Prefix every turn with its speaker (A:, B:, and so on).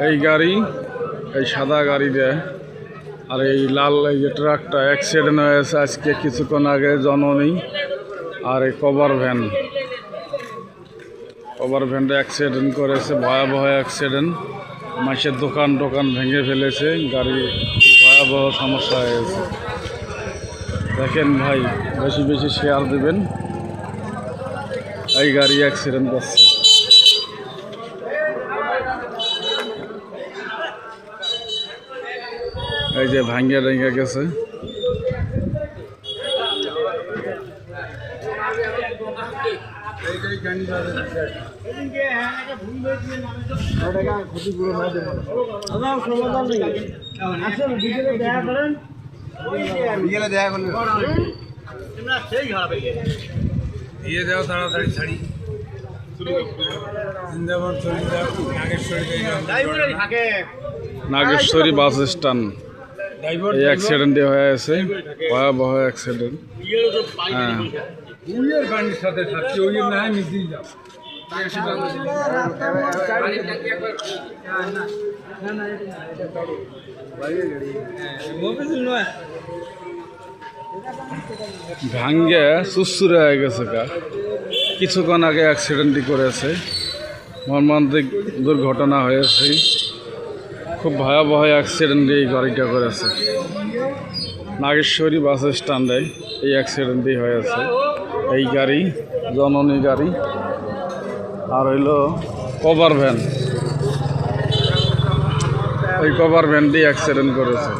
A: এই গাড়ি, এই সাদা গাড়ি দেয় আর এই লাল এই যে ট্রাকটা অ্যাক্সিডেন্ট হয়েছে আজকে কিছুক্ষণ আগে জননী। আর এই কভার ভ্যানটা অ্যাক্সিডেন্ট করেছে, ভয়াবহ অ্যাক্সিডেন্ট। মাসের দোকান ভেঙে ফেলেছে, গাড়ি ভয়াবহ সমস্যা হয়েছে। দেখেন ভাই, বেশি বেশি শেয়ার দেবেন। এই গাড়ি অ্যাক্সিডেন্ট করছে। এই যে ভেঙে গেছে। নাগেশ্বরী বাস স্ট্যান্ড এই অ্যাক্সিডেন্টে হয়েছে, ভয়াবহ অ্যাক্সিডেন্ট। হ্যাঁ, ভাঙ্গে সুসুরে হয়ে গেছে গা। কিছুক্ষণ আগে অ্যাক্সিডেন্টটি করেছে, মর্মান্তিক দুর্ঘটনা হয়েছে। খুব ভয়াবহ অ্যাক্সিডেন্ট এই গাড়িটা করেছে। নাগেশ্বরী বাস স্ট্যান্ডে এই অ্যাক্সিডেন্টটি হয়েছে। এই গাড়ি জননী গাড়ি আর হইল কভার ভ্যান। এই কভার ভ্যানটি অ্যাক্সিডেন্ট করেছে।